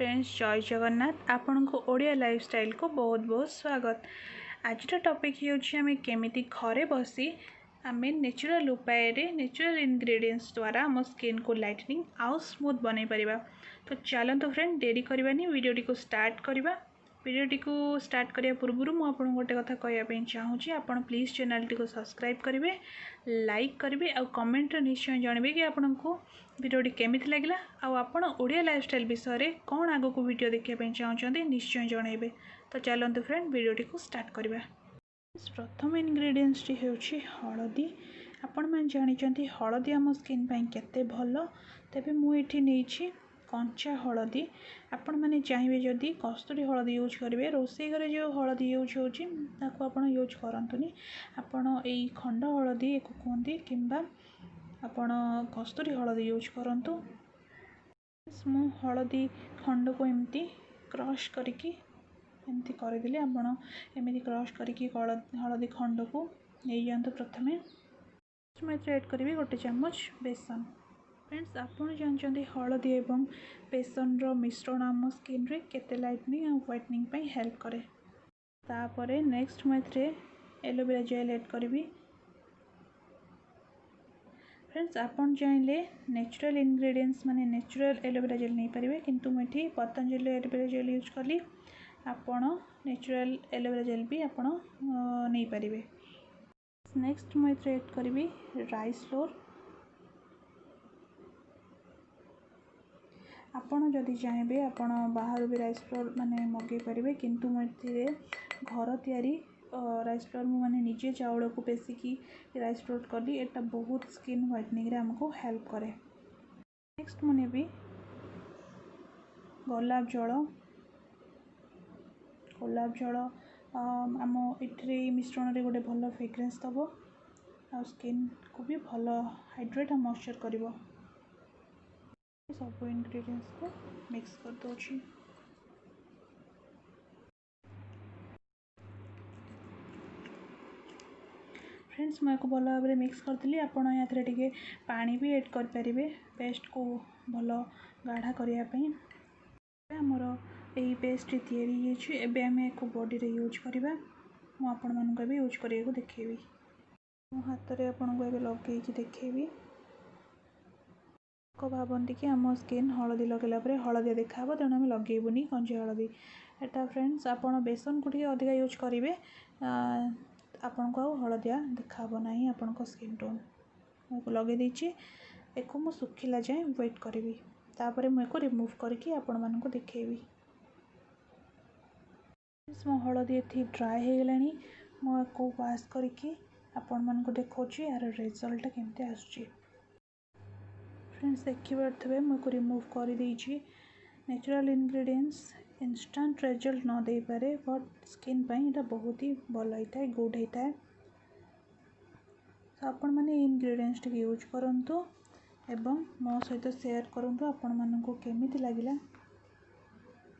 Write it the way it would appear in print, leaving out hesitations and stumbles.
Friends जय जगन्नाथ आपण को ओडिया लाइफस्टाइल को बहुत बहुत स्वागत। आज टॉपिक होमें केमिति घरे बसी आम नेचुरल उपाय नेचुरल इंग्रेडिएंट्स द्वारा आम स्किन को लाइटनिंग आउ स्मूथ बन पारिबा। तो चलते फ्रेंड डेरी करवानी वीडियोटी को स्टार्ट करवा। वीडियोटी को स्टार्ट करने पूर्व मुझे आपको गोटे कथा कहवाई चाहूँगी, आपण प्लीज चैनल टी को सब्सक्राइब करेंगे, लाइक करेंगे और कमेंट निश्चय जानवे कि आपण को वीडियोटी केमिति लगिला आउ आपण ओडिया लाइफस्टाइल विषय कौन आग को वीडियो देखापी चाहते निश्चय जनइबे। तो चलते फ्रेंड वीडियोटी को स्टार्ट करवा। प्रथम इंग्रेडिएंट्स टी होछि हळदी। आपण मैंने जानते हळदी आम स्किन केते भल, तेबे मुझे नहीं कंचा हळदी। आपण मैंने चाहिए जदि कस्तूरी हळदी यूज करेंगे, रोषे घरे जो हळदी यूज होची ताको आपण यूज करंतुनी। आपण एई खंड हळदी एको कहते किंबा आपण कस्तूरी हळदी यूज करंतु। मु हळदी खंड को एमती क्रश करके एमती करदेली। आपण एमती क्रश करके हळदी खंड को नहीं जातु। प्रथमे मैं ऐड करी गोटे चम्मच बेसन। फ्रेंड्स आपड़ जानते हळदी एवं बेसन रो मिश्रण आम स्किन रे केते लाइटनिंग और व्हाइटनिंग पे हेल्प करे। तापरे नेक्स्ट मैं एलोवेरा जेल ऐड करी। फ्रेंड्स आपन चाहिए नेचुरल इंग्रेडिएंट्स माने नेचुरल एलोवेरा जेल नहीं पारे, किंतु मुझे पतंजलि एलोवेरा जेल यूज कली। आपण नेचुरल एलोवेरा जेल भी आपण नहीं पारे। नेक्स्ट मैं ऐड करी राइस फ्लोर। आपण जदि चाहिए आपण बाहर भी राइस फ्लोर माने मगे पारे, किंतु मुझे घर तैयारी राइस फ्लोर मैंने निजे चाउल को पेसिकी राइस फ्लोर कली। एटा बहुत स्किन व्हाइटनिंग रे हमको हेल्प करे। नेक्स्ट मुझे भी गोलाप जल आम इट्रे मिश्रण रे गोटे भल फ्रेग्रेंस दब आ स्किन को भी भल हाइड्रेट और मॉइस्चर करिवो। सब इंग्रेडिएंट्स को मिक्स कर दोछि। फ्रेंड्स मैं भल भाव में मिक्स करदेली। आपड़ या पानी भी ऐड करें पेस्ट को भल गाढ़ा करने। आमर यही पेस्ट तैयारी आम एक बॉडी रे यूज करवा। मुझे भी यूज करने को देखेबी। मो हाथ में आपको लगे देखेबी। भावती कि आम स्किन हलदी लगेला हलदिया देखा तेणु आम लगेबुनी कंची हलदी। एटा फ्रेंड्स आपड़ बेसन को अधिका यूज करेंगे, आपण को हलदिया देखाब ना आपण स्किन टोन। मुझे लगे देछि एक मु सुखिला जाए वेट करी। तापर मुझे रिमूव करके आपण मानक देखेबी। मो हलदी एथि ड्राए हो गलानी। मुझे वाश करके आपण मानक देखौछि यार रिजल्ट केमते आसुछि। फ्रेंड्स देखि पारथबे मुझे रिमूव कर देछि। नेचुरल इंग्रेडिएंट्स इंस्टेंट रिजल्ट न दे पारे, बट स्किन पे ये बहुत ही भल होता है, गुड होता है। तो आपण मैंने इंग्रेडिएंट्स यूज करंतु एवं मो सहित शेयर करंतु आपण मानक केमिति लागिला